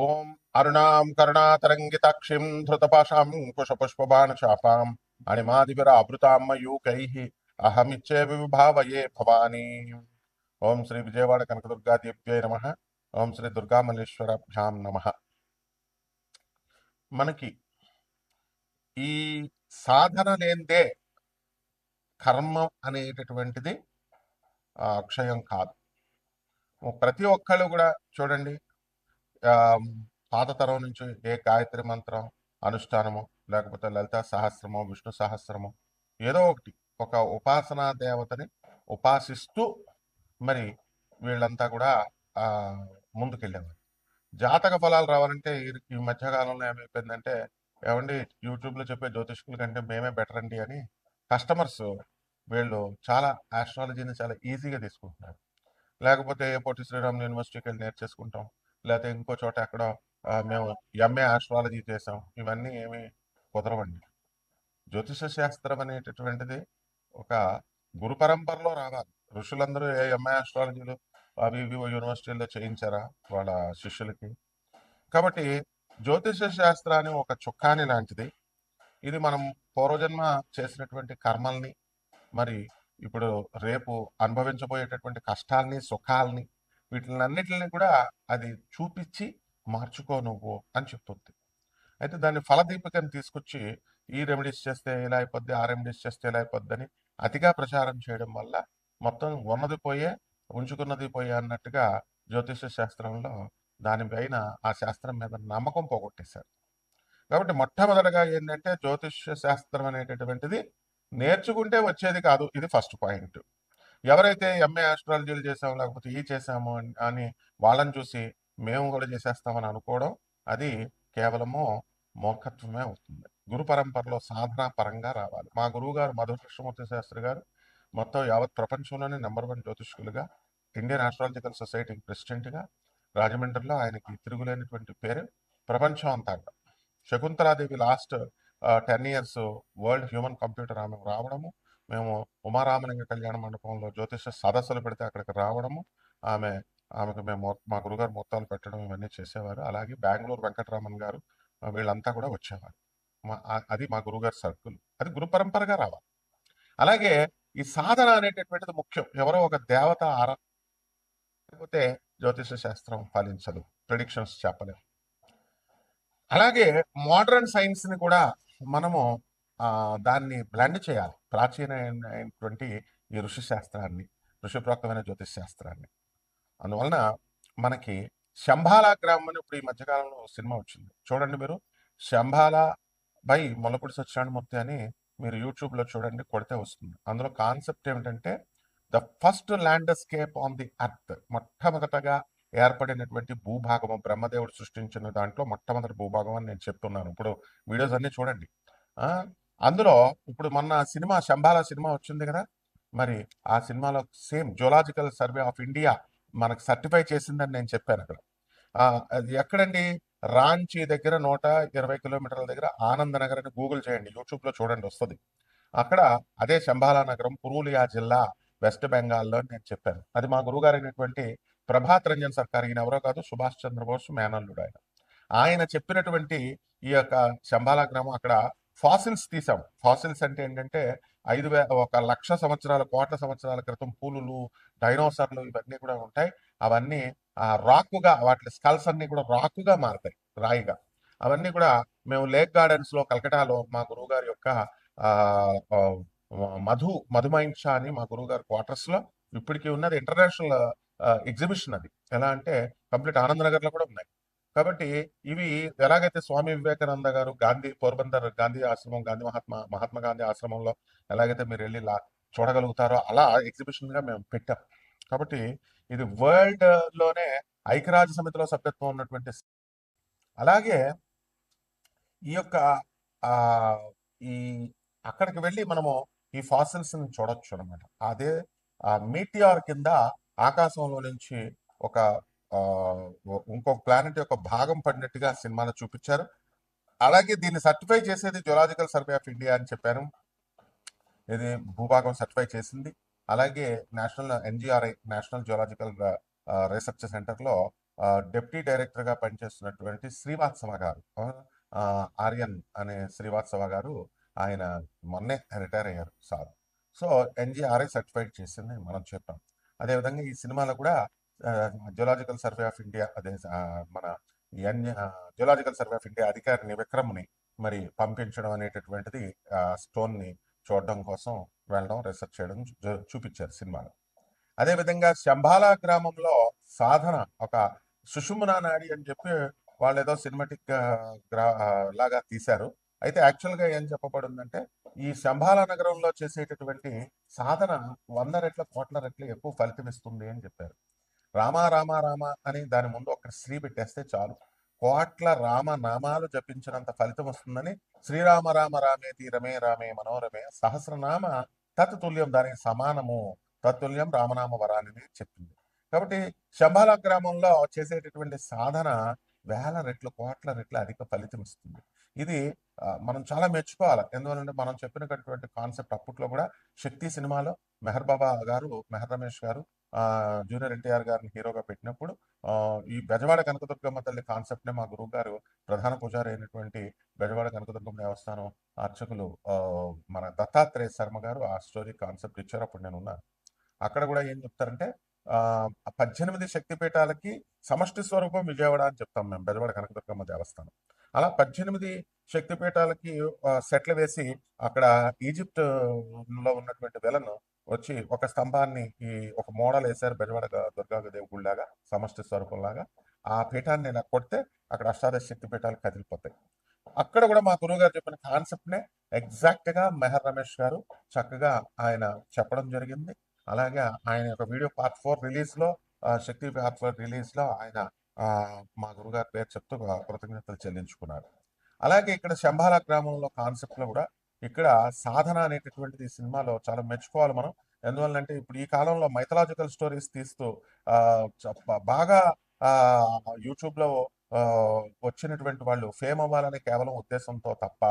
ఓం అరుణాం కరుణాతరంగితాక్షిం ధృతపాశాం కుశపుష్పబాణచాపాం అణిమాదివిరావృతాం మయూకైః అహమిచ్చేవి విభావయే భవానీ. ఓం శ్రీ విజయవాడ కనకదుర్గాదేవ్యై నమః. ఓం శ్రీ దుర్గామల్లేశ్వరాభ్యాం నమః. మనకి ఈ సాధన లేనిదే కర్మ అనేటటువంటిది అక్షయం కాదు. ప్రతి ఒక్కళ్ళు కూడా చూడండి, ఆ, పాత తరం నుంచి ఏ గాయత్రి మంత్రం అనుష్ఠానము, లేకపోతే లలితా సహస్రమో విష్ణు సహస్రమో ఏదో ఒకటి ఒక ఉపాసనా దేవతని ఉపాసిస్తూ మరి వీళ్ళంతా కూడా ఆ ముందుకెళ్ళేవారు. జాతక ఫలాలు రావాలంటే ఈ మధ్యకాలంలో ఏమైపోయిందంటే, ఏమండి యూట్యూబ్లో చెప్పే జ్యోతిష్కుల కంటే మేమే బెటర్ అండి అని కస్టమర్స్ వీళ్ళు చాలా ఆస్ట్రాలజీని చాలా ఈజీగా తీసుకుంటున్నారు. లేకపోతే పొట్టి శ్రీరాములు యూనివర్సిటీకి వెళ్ళి నేర్చేసుకుంటాం, లేకపోతే ఇంకో చోట ఎక్కడో మేము ఎంఏ ఆస్ట్రాలజీ చేసాం. ఇవన్నీ ఏమి కుదరవండి. జ్యోతిష శాస్త్రం అనేటటువంటిది ఒక గురు పరంపరలో రావాలి. ఋషులందరూ ఏ ఎంఏ ఆస్ట్రాలజీలు అవి ఇవి యూనివర్సిటీల్లో చేయించారా వాళ్ళ శిష్యులకి? కాబట్టి జ్యోతిష శాస్త్రాన్ని ఒక చుక్కాని లాంటిది. ఇది మనం పూర్వజన్మ చేసినటువంటి కర్మల్ని, మరి ఇప్పుడు రేపు అనుభవించబోయేటటువంటి కష్టాల్ని సుఖాల్ని వీటిలన్నిటిని కూడా అది చూపించి మార్చుకో నువ్వు అని చెప్తుంది. అయితే దాన్ని ఫలదీపికను తీసుకొచ్చి ఈ రెమెడీస్ చేస్తే ఇలా అయిపోద్ది, ఆ రెమెడీస్ చేస్తే ఇలా అయిపోద్ది అని అతిగా ప్రచారం చేయడం వల్ల మొత్తం ఉన్నది పోయే ఉంచుకున్నది పోయే అన్నట్టుగా జ్యోతిష శాస్త్రంలో దానిపైన ఆ శాస్త్రం మీద నమ్మకం పోగొట్టేశారు. కాబట్టి మొట్టమొదటిగా ఏంటంటే జ్యోతిష శాస్త్రం అనేటటువంటిది నేర్చుకుంటే వచ్చేది కాదు. ఇది ఫస్ట్ పాయింట్. ఎవరైతే ఎంఏ ఆస్ట్రాలజీలు చేసాము లేకపోతే ఈ చేసాము అని వాళ్ళని చూసి మేము కూడా చేసేస్తామని అనుకోవడం, అది కేవలము మూర్ఖత్వమే అవుతుంది. గురు పరంపరలో సాధన పరంగా రావాలి. మా గురువు గారు మధుర కృష్ణమూర్తి శాస్త్రి గారు మొత్తం యావత్ ప్రపంచంలోనే నంబర్ 1 జ్యోతిష్కులుగా, ఇండియన్ ఆస్ట్రాలజికల్ సొసైటీ ప్రెసిడెంట్గా, రాజమండ్రిలో ఆయనకి తిరుగులేనటువంటి పేరు ప్రపంచం అంతా. Shakuntala Devi last 10 years world human computer ఆమె రావడము, మేము ఉమారామలింగ కళ్యాణ మండపంలో జ్యోతిష సదస్సులు పెడితే అక్కడికి రావడము, ఆమెకు మేము మా గురుగారు ముహూర్తాలు పెట్టడం ఇవన్నీ చేసేవారు. అలాగే బెంగళూరు వెంకటరామన్ గారు వీళ్ళంతా కూడా వచ్చేవారు. అది మా గురుగారి సర్కిల్. అది గురు పరంపరగా రావాలి. అలాగే ఈ సాధన అనేటటువంటిది ముఖ్యం. ఎవరో ఒక దేవత లేకపోతే జ్యోతిష శాస్త్రం ఫలించదు, ప్రిడిక్షన్స్ చెప్పలేము. అలాగే మోడర్న్ సైన్స్ ని కూడా మనము దాన్ని బ్లెండ్ చేయాలి. ప్రాచీనమైనటువంటి ఈ ఋషి శాస్త్రాన్ని, ఋషిప్రోక్తమైన జ్యోతిష్ శాస్త్రాన్ని. అందువలన మనకి శంబాల గ్రామం అని ఇప్పుడు ఈ మధ్యకాలంలో సినిమా వచ్చింది చూడండి మీరు. శంబాల బై ముల్లపూడి సత్యనారాయణమూర్తి అని మీరు యూట్యూబ్లో చూడండి, కొడితే వస్తుంది. అందులో కాన్సెప్ట్ ఏమిటంటే the first landscape on the earth, మొట్టమొదటగా ఏర్పడినటువంటి భూభాగము, బ్రహ్మదేవుడు సృష్టించిన దాంట్లో మొట్టమొదటి భూభాగం అని నేను చెప్తున్నాను. ఇప్పుడు వీడియోస్ అన్ని చూడండి. అందులో ఇప్పుడు మొన్న సినిమా శంబాల సినిమా వచ్చింది కదా, మరి ఆ సినిమాలో same zoological survey of India మనకు సర్టిఫై చేసిందని నేను చెప్పాను అక్కడ. అది ఎక్కడండి? రాంచీ దగ్గర 120 కిలోమీటర్ల దగ్గర ఆనందనగర్ అని గూగుల్ చేయండి, యూట్యూబ్లో చూడండి వస్తుంది. అక్కడ అదే శంబాలా నగరం, పురూలియా జిల్లా, వెస్ట్ బెంగాల్లో నేను చెప్పాను. అది మా గురువుగారు అయినటువంటి ప్రభాత్ రంజన్ సర్కార్, ఈయన ఎవరో కాదు, సుభాష్ చంద్రబోస్ మేనల్లుడు ఆయన. ఆయన చెప్పినటువంటి ఈ యొక్క శంబాలా గ్రామం, అక్కడ ఫాసిల్స్ తీసాం. ఫాసిల్స్ అంటే ఏంటంటే 1,00,000 సంవత్సరాల, కోట్ల సంవత్సరాల క్రితం పూలులు, డైనోసార్లు ఇవన్నీ కూడా ఉంటాయి. అవన్నీ రాకుగా, వాటి స్కల్స్ అన్ని కూడా రాకుగా మారతాయి, రాయిగా. అవన్నీ కూడా మేము లేక్ గార్డెన్స్ లో కలకటాలో మా గురువు గారి యొక్క ఆ ఆ, మధుమైన్ షా అని మా గురువు గారి క్వార్టర్స్ లో ఇప్పటికీ ఉన్నది. ఇంటర్నేషనల్ ఎగ్జిబిషన్ అది. ఎలా అంటే కంప్లీట్ ఆనందనగర్ లో కూడా ఉన్నాయి. కాబట్టి ఇవి ఎలాగైతే స్వామి వివేకానంద గారు గాంధీ పోర్బందర్ గాంధీ ఆశ్రమం, మహాత్మా గాంధీ ఆశ్రమంలో ఎలాగైతే మీరు వెళ్ళి చూడగలుగుతారో అలా ఎగ్జిబిషన్ గా మేము పెట్టాం. కాబట్టి ఇది వరల్డ్ లోనే ఐక్యరాజ్య సమితిలో సభ్యత్వం ఉన్నటువంటి. అలాగే ఈ యొక్క ఆ ఈ అక్కడికి వెళ్ళి మనము ఈ ఫాసిల్స్ ని చూడొచ్చు అనమాట. అదే మీటిఆర్ కింద ఆకాశంలో నుంచి ఒక ఇంకొక ప్లానెట్ యొక్క భాగం పడినట్టుగా సినిమాలో చూపించారు. అలాగే దీన్ని సర్టిఫై చేసేది జులాజికల్ సర్వే ఆఫ్ ఇండియా అని చెప్పాను. ఇది భూభాగం సర్టిఫై చేసింది. అలాగే national NGRI, national geological research సెంటర్లో డిప్యూటీ డైరెక్టర్గా పనిచేస్తున్నటువంటి శ్రీవాత్సవ గారు, ఆర్యన్ అనే శ్రీవాత్సవ గారు, ఆయన మొన్నే రిటైర్ అయ్యారు సార్. సో ఎన్జిఆర్ఐ సర్టిఫైడ్ చేసింది మనం చెప్పాం. అదేవిధంగా ఈ సినిమాలో కూడా జియోలాజికల్ సర్వే ఆఫ్ ఇండియా, అదే మన జియోలాజికల్ సర్వే ఆఫ్ ఇండియా అధికారిని విక్రమ్ని మరి పంపించడం అనేటటువంటిది స్టోన్ని చూడడం కోసం వెళ్ళడం, రీసెర్చ్ చేయడం చూపించారు సినిమాలో. అదేవిధంగా శంబాల గ్రామంలో సాధన ఒక సుషుమ్నా నాడి అని చెప్పి వాళ్ళు ఏదో సినిమాటిక్ లాగా తీశారు. అయితే యాక్చువల్గా ఏం చెప్పబడిందంటే ఈ శంబాల నగరంలో చేసేటటువంటి సాధన 100 రెట్ల కోట్ల రెట్లు ఎక్కువ ఫలితం ఇస్తుంది అని చెప్పారు. రామ రామ రామ అని దాని ముందు ఒక శ్రీ పెట్టేస్తే చాలు, కోట్ల రామ నామాలు జపించినంత ఫలితం వస్తుందని శ్రీరామ రామ రామే తీరమే రామే మనోరమే సహస్రనామ తత్తుల్యం, దానికి సమానము, తత్తుల్యం రామనామ వరాన్ని చెప్పింది. కాబట్టి శంబాల గ్రామంలో చేసేటటువంటి సాధన వేల రెట్లు కోట్ల రెట్లు అధిక ఫలితం ఇస్తుంది. ఇది మనం చాలా మెచ్చుకోవాలి. ఎందువల్లంటే మనం చెప్పినటువంటి కాన్సెప్ట్ అప్పట్లో కూడా శక్తి సినిమాలో మెహర్ బాబా గారు, మెహర్ రమేష్ గారు జూనియర్ ఎన్టీఆర్ గారిని హీరోగా పెట్టినప్పుడు ఈ బెజవాడ కనకదుర్గమ్మ తల్లి కాన్సెప్ట్ నే మా గురువు గారు, ప్రధాన పూజారి అయినటువంటి బెజవాడ కనకదుర్గమ్మ దేవస్థానం అర్చకులు మన దత్తాత్రేయ శర్మ గారు ఆ స్టోరీ కాన్సెప్ట్ ఇచ్చారు. అప్పుడు నేను ఉన్నాను. అక్కడ కూడా ఏం చెప్తారంటే 18 శక్తిపీఠాలకి సమష్టి స్వరూపం విజయవాడ అని చెప్తాం మేము బెజవాడ కనకదుర్గమ్మ దేవస్థానం. అలా 18 శక్తిపీఠాలకి సెట్లు వేసి అక్కడ ఈజిప్ట్ లో ఉన్నటువంటి వెలను వచ్చి ఒక స్తంభాన్ని ఈ ఒక మోడల్ వేశారు బెజవాడ దుర్గాదేవి గుళ్ళలాగా, సమష్టి స్వరూపంలాగా. ఆ పీఠాన్ని ఇలా కొడితే అక్కడ అష్టాదశ శక్తి పీఠాలు కదిలిపోతాయి. అక్కడ కూడా మా గురువు గారు చెప్పిన కాన్సెప్ట్ నే ఎగ్జాక్ట్ గా మెహర్ రమేష్ గారు చక్కగా ఆయన చెప్పడం జరిగింది. అలాగే ఆయన యొక్క వీడియో పార్ట్ 4 రిలీజ్ లో, శక్తి పార్ట్ 4 రిలీజ్ లో ఆయన మా గురుగారి పేరు చెప్తూ కృతజ్ఞతలు చెల్లించుకున్నారు. అలాగే ఇక్కడ శంబాల గ్రామంలో కాన్సెప్ట్ లో కూడా ఇక్కడ సాధన అనేటటువంటిది ఈ సినిమాలో చాలా మెచ్చుకోవాలి మనం. ఎందువల్లంటే ఇప్పుడు ఈ కాలంలో మైథలాజికల్ స్టోరీస్ తీస్తూ బాగా యూట్యూబ్ లో వచ్చినటువంటి వాళ్ళు ఫేమ్ అవ్వాలని కేవలం ఉద్దేశంతో తప్ప,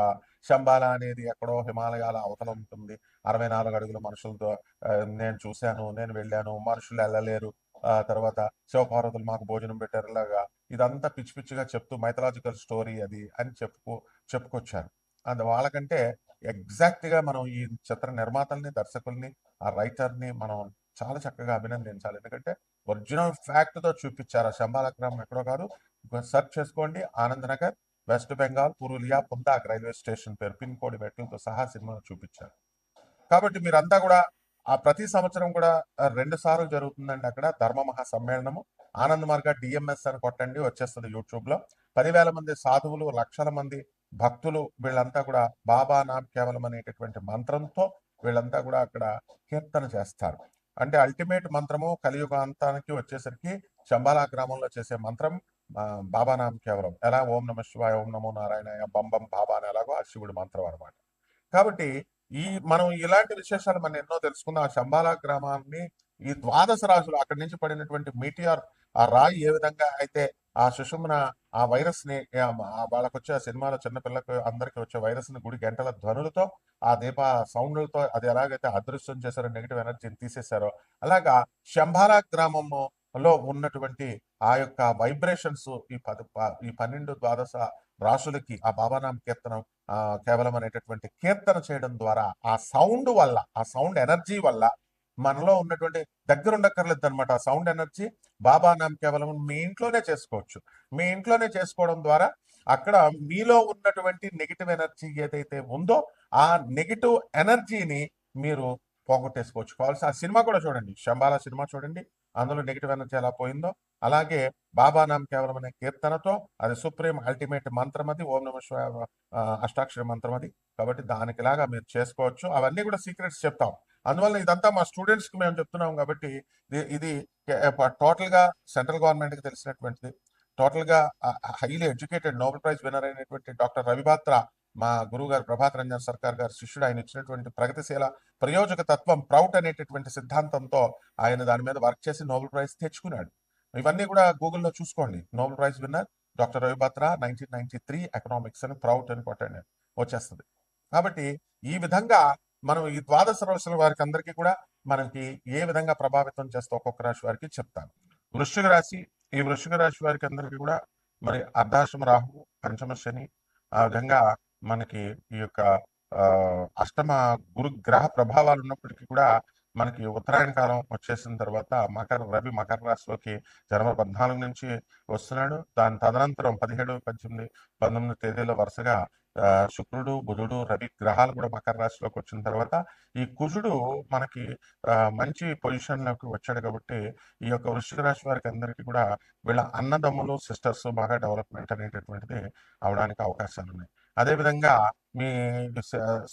శంబాల అనేది ఎక్కడో హిమాలయాల అవతల ఉంటుంది, 64 అడుగుల మనుషులతో నేను చూశాను, నేను వెళ్ళాను, మనుషులు వెళ్ళలేరు, తర్వాత శివపార్వతులు మాకు భోజనం పెట్టారు, ఇలాగా ఇదంతా పిచ్చి పిచ్చిగా చెప్తూ మైథలాజికల్ స్టోరీ అది అని చెప్పుకొచ్చారు. అది వాళ్ళకంటే ఎగ్జాక్ట్ గా మనం ఈ చిత్ర నిర్మాతల్ని, దర్శకుల్ని, ఆ రైటర్ని మనం చాలా చక్కగా అభినందించాలి. ఎందుకంటే ఒరిజినల్ ఫ్యాక్ట్ తో చూపించారు. ఆ శంబాల గ్రామం ఎక్కడో కాదు, సెర్చ్ చేసుకోండి, ఆనంద్ నగర్, వెస్ట్ బెంగాల్, పురులియా, పుందాక్ రైల్వే స్టేషన్ పేరు, పిన్ కోడ్ మెట్లతో సహా సినిమాను చూపించారు. కాబట్టి మీరంతా కూడా ఆ ప్రతి సంవత్సరం కూడా 2 సార్లు జరుగుతుందండి అక్కడ ధర్మ మహా సమ్మేళనము. ఆనంద్ మార్గ డిఎంఎస్ అని కొట్టండి, వచ్చేస్తుంది యూట్యూబ్ లో. 10,000 మంది సాధువులు, లక్షల మంది భక్తులు, వీళ్ళంతా కూడా బాబా నామ్ కేవలం అనేటటువంటి మంత్రంతో వీళ్ళంతా కూడా అక్కడ కీర్తన చేస్తారు. అంటే అల్టిమేట్ మంత్రము కలియుగాంతానికి వచ్చేసరికి శంబాలా గ్రామంలో చేసే మంత్రం బాబా నామ్ కేవలం. ఎలా ఓం నమ శివాయ, ఓం నమో నారాయణ, బంబం బాబా అని ఎలాగో ఆ శివుడి మంత్రం అనమాట. కాబట్టి మనం ఇలాంటి విశేషాలు మనం ఎన్నో తెలుసుకున్న ఆ శంబాలా గ్రామాన్ని ఈ ద్వాదశ రాజులు అక్కడి నుంచి పడినటువంటి మీటిఆర్, ఆ రాయి ఏ విధంగా అయితే ఆ సుషుమ్న ఆ వైరస్ ని వాళ్ళకి వచ్చే ఆ సినిమాలో చిన్నపిల్లలకు అందరికి వచ్చే వైరస్ ని గుడి గంటల ధ్వనులతో, ఆ దీప సౌండ్లతో అది ఎలాగైతే అదృశ్యం చేశారో, నెగిటివ్ ఎనర్జీని తీసేశారో, అలాగా శంబాలా గ్రామంలో ఉన్నటువంటి ఆ యొక్క వైబ్రేషన్స్ ఈ 12 ద్వాదశ రాసులకి ఆ బాబానామ కీర్తనం కేవలం అనేటటువంటి కీర్తన చేయడం ద్వారా ఆ సౌండ్ వల్ల, ఆ సౌండ్ ఎనర్జీ వల్ల మనలో ఉన్నటువంటి దగ్గర ఉండక్కర్లేదు అనమాట. ఆ సౌండ్ ఎనర్జీ బాబా నామ్ కేవలం మీ ఇంట్లోనే చేసుకోవచ్చు. మీ ఇంట్లోనే చేసుకోవడం ద్వారా అక్కడ మీలో ఉన్నటువంటి నెగిటివ్ ఎనర్జీ ఏదైతే ఉందో ఆ నెగిటివ్ ఎనర్జీని మీరు పోగొట్టేసుకోవచ్చు. కావాల్సి ఆ సినిమా కూడా చూడండి, శంబాల సినిమా చూడండి, అందులో నెగిటివ్ ఎనర్జీ ఎలా పోయిందో. అలాగే బాబా నామ్ కేవలం అనే కీర్తనతో, అది సుప్రీం అల్టిమేట్ మంత్రం, అది ఓం నమ శివాయ అష్టాక్షర మంత్రం అది. కాబట్టి దానికిలాగా మీరు చేసుకోవచ్చు. అవన్నీ కూడా సీక్రెట్స్ చెప్తాం. అందువల్ల ఇదంతా మా స్టూడెంట్స్ కి మేము చెప్తున్నాం. కాబట్టి ఇది టోటల్ గా సెంట్రల్ గవర్నమెంట్ కి తెలిసినటువంటిది. టోటల్ గా highly educated Nobel prize winner అయినటువంటి డాక్టర్ రవిబాత్రా, మా గురువు గారు ప్రభాత్ రంజన్ సర్కార్ గారు శిష్యుడు. ఆయన ఇచ్చినటువంటి ప్రగతిశీల ప్రయోజక తత్వం, ప్రౌట్ అనేటటువంటి సిద్ధాంతంతో ఆయన దాని మీద వర్క్ చేసి నోబెల్ ప్రైజ్ తెచ్చుకున్నాడు. ఇవన్నీ కూడా గూగుల్లో చూసుకోండి. Nobel prize winner doctor Ravi Batra 1993 economics అని ప్రౌట్ అని కొట్టండి, వచ్చేస్తుంది. కాబట్టి ఈ విధంగా మనం ఈ ద్వాదశ రాశుల వారికి అందరికీ కూడా మనకి ఏ విధంగా ప్రభావితం చేస్తే ఒక్కొక్క రాశి వారికి చెప్తాను. వృశ్చిక రాశి ఈ వృశ్చిక రాశి వారికి అందరికీ కూడా మరి అర్ధాశ్రమ రాహువు, పంచమ శని, ఆ విధంగా మనకి ఈ యొక్క అష్టమ గురు గ్రహ ప్రభావాలు ఉన్నప్పటికీ కూడా మనకి ఉత్తరాయణ కాలం వచ్చేసిన తర్వాత రవి మకర రాశిలోకి జనవరి 14 నుంచి వస్తున్నాడు. దాని తదనంతరం 17, 18, 19 తేదీల వరుసగా శుక్రుడు, బుధుడు, రవి గ్రహాలు కూడా మకర రాశిలోకి వచ్చిన తర్వాత ఈ కుజుడు మనకి మంచి పొజిషన్లోకి వచ్చాడు కాబట్టి ఈ యొక్క వృశ్చిక రాశి వారికి అందరికీ కూడా వీళ్ళ అన్నదమ్ములు, సిస్టర్స్ బాగా డెవలప్మెంట్ అనేటటువంటిది అవడానికి అవకాశాలు ఉన్నాయి. అదేవిధంగా మీ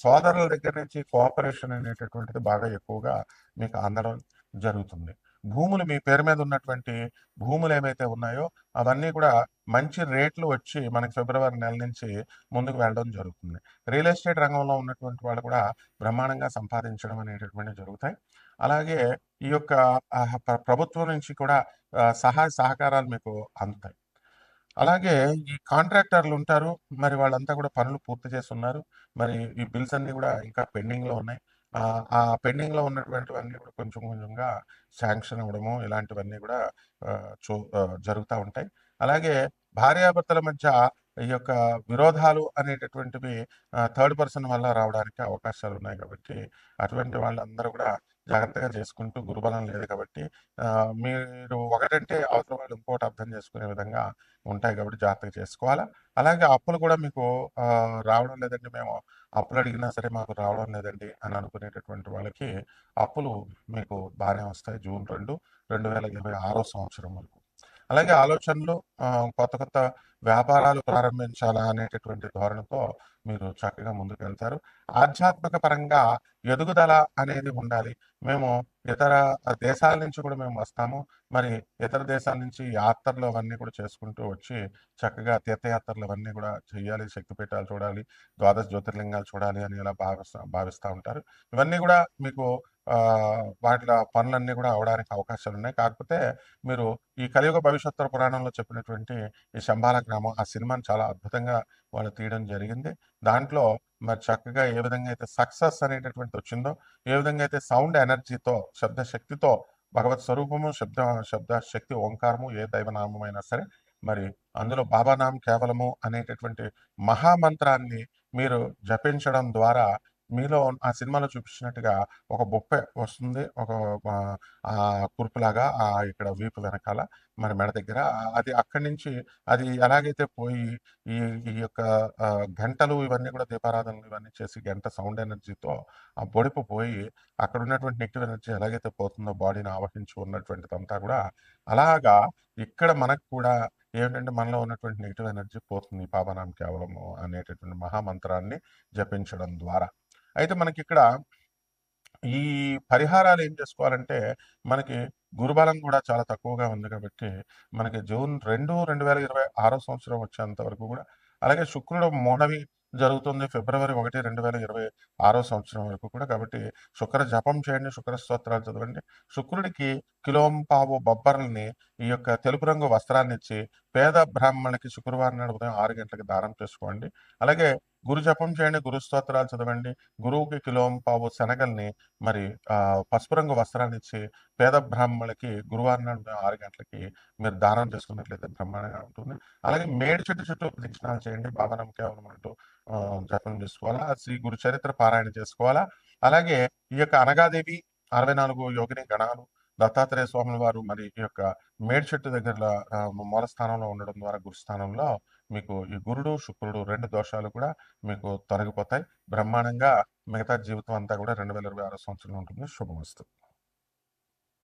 సోదరుల దగ్గర నుంచి కోఆపరేషన్ అనేటటువంటిది బాగా ఎక్కువగా మీకు అందడం జరుగుతుంది. భూములు మీ పేరు మీద ఉన్నటువంటి భూములు ఏవైతే ఉన్నాయో అవన్నీ కూడా మంచి రేట్లు వచ్చి మనకి ఫిబ్రవరి నెల నుంచి ముందుకు వెళ్ళడం జరుగుతుంది. రియల్ ఎస్టేట్ రంగంలో ఉన్నటువంటి వాళ్ళు కూడా బ్రహ్మాండంగా సంపాదించడం అనేటటువంటివి జరుగుతాయి. అలాగే ఈ యొక్క ప్రభుత్వం నుంచి కూడా సహాయ సహకారాలు మీకు అందుతాయి. అలాగే ఈ కాంట్రాక్టర్లు ఉంటారు. మరి వాళ్ళంతా కూడా పనులు పూర్తి చేస్తున్నారు. మరి ఈ బిల్స్ అన్నీ కూడా ఇంకా పెండింగ్‌లో ఉన్నాయి. ఆ పెండింగ్‌లో ఉన్నటువంటివన్నీ కూడా కొంచెం కొంచెంగా శాంక్షన్ అవ్వడము ఇలాంటివన్నీ కూడా జరుగుతా ఉంటాయి. అలాగే భార్యాభర్తల మధ్య ఈ యొక్క విరోధాలు అనేటటువంటివి థర్డ్ పర్సన్ వల్ల రావడానికి అవకాశాలు ఉన్నాయి కాబట్టి అటువంటి వాళ్ళందరూ కూడా జాగ్రత్తగా చేసుకుంటూ గురుబలం లేదు కాబట్టి మీరు ఒకటంటే అవతల వాళ్ళు ఇంకోటి అర్థం చేసుకునే విధంగా ఉంటాయి కాబట్టి జాగ్రత్తగా చేసుకోవాలా. అలాగే అప్పులు కూడా మీకు రావడం లేదండి, మేము అప్పులు అడిగినా సరే మాకు రావడం లేదండి అని అనుకునేటటువంటి వాళ్ళకి అప్పులు మీకు బాగానే వస్తాయి జూన్ 2, 2026 సంవత్సరం వరకు. అలాగే ఆలోచనలు కొత్త కొత్త వ్యాపారాలు ప్రారంభించాలా అనేటటువంటి ధోరణితో మీరు చక్కగా ముందుకు వెళ్తారు. ఆధ్యాత్మిక పరంగా ఎదుగుదల అనేది ఉండాలి. మేము ఇతర దేశాల నుంచి కూడా మేము వస్తాము. మరి ఇతర దేశాల నుంచి యాత్రలు అవన్నీ కూడా చేసుకుంటూ వచ్చి చక్కగా తీర్థయాత్రలు అవన్నీ కూడా చేయాలి, శక్తిపీఠాలు చూడాలి, ద్వాదశ జ్యోతిర్లింగాలు చూడాలి అని ఇలా భావిస్తూ ఉంటారు. ఇవన్నీ కూడా మీకు వాటిలో పనులన్నీ కూడా అవడానికి అవకాశాలు ఉన్నాయి. కాకపోతే మీరు ఈ కలియుగ భవిష్యోత్తర పురాణంలో చెప్పినటువంటి ఈ శంబాల గ్రామం ఆ సినిమాని చాలా అద్భుతంగా వాళ్ళు తీయడం జరిగింది. దాంట్లో మరి చక్కగా ఏ విధంగా అయితే సక్సెస్ అనేటటువంటిది వచ్చిందో, ఏ విధంగా అయితే సౌండ్ ఎనర్జీతో, శబ్ద శక్తితో భగవత్ స్వరూపము, శబ్ద శక్తి ఓంకారము ఏ దైవనామమైనా సరే మరి అందులో బాబానామం కేవలము అనేటటువంటి మహామంత్రాన్ని మీరు జపించడం ద్వారా మీలో ఆ సినిమాలో చూపించినట్టుగా ఒక బొప్పె వస్తుంది. ఒక కురుపులాగా ఇక్కడ వీపు వెనకాల మరి మెడ దగ్గర అది అక్కడి నుంచి అది ఎలాగైతే పోయి ఈ ఈ యొక్క గంటలు ఇవన్నీ కూడా దీపారాధనలు ఇవన్నీ చేసి గంట సౌండ్ ఎనర్జీతో ఆ బొడిపు పోయి అక్కడ ఉన్నటువంటి నెగిటివ్ ఎనర్జీ ఎలాగైతే పోతుందో బాడీని ఆవహించి ఉన్నటువంటిదంతా కూడా అలాగా ఇక్కడ మనకు కూడా ఏంటంటే మనలో ఉన్నటువంటి నెగిటివ్ ఎనర్జీ పోతుంది పావనాం కేవలము అనేటటువంటి మహామంత్రాన్ని జపించడం ద్వారా. అయితే మనకిక్కడ ఈ పరిహారాలు ఏం చేసుకోవాలంటే మనకి గురుబలం కూడా చాలా తక్కువగా ఉంది కాబట్టి మనకి జూన్ 2, 2026 సంవత్సరం వచ్చేంత వరకు కూడా అలాగే శుక్రుడు మోడవి జరుగుతుంది ఫిబ్రవరి 1, 2026 సంవత్సరం వరకు కూడా. కాబట్టి శుక్ర జపం చేయండి, శుక్ర స్తోత్రాలు చదవండి. శుక్రుడికి కిలోంపావు బొబ్బర్లని ఈ యొక్క తెలుపు రంగు వస్త్రాన్ని ఇచ్చి పేద బ్రాహ్మణులకి శుక్రవారం నాడు ఉదయం 6 గంటలకు దానం చేసుకోండి. అలాగే గురు జపం చేయండి, గురు స్తోత్రాలు చదవండి. గురువుకి కిలోంపావు శనగల్ని మరి పసుపు రంగు వస్త్రాన్ని ఇచ్చి పేద బ్రాహ్మణులకి గురువారం నాడు 6 గంటలకి మీరు దానం చేసుకున్నట్లయితే బ్రహ్మాండంగా ఉంటుంది. అలాగే మేడి చెట్టు చుట్టూ ప్రదక్షిణాలు చేయండి, బాబానం కేవలం అంటూ జపం చేసుకోవాలా, శ్రీ గురు చరిత్ర పారాయణ చేసుకోవాలా. అలాగే ఈ యొక్క అనగాదేవి 64 యోగిని గణాలు దత్తాత్రేయ స్వాముల వారు మరి ఈ యొక్క మేడి చెట్టు దగ్గర మూల స్థానంలో ఉండడం ద్వారా గురుస్థానంలో మీకు ఈ గురుడు శుక్రుడు 2 దోషాలు కూడా మీకు తొలగిపోతాయి. బ్రహ్మాండంగా మిగతా జీవితం అంతా కూడా 2026 సంవత్సరంలో ఉంటుంది. శుభమస్తు.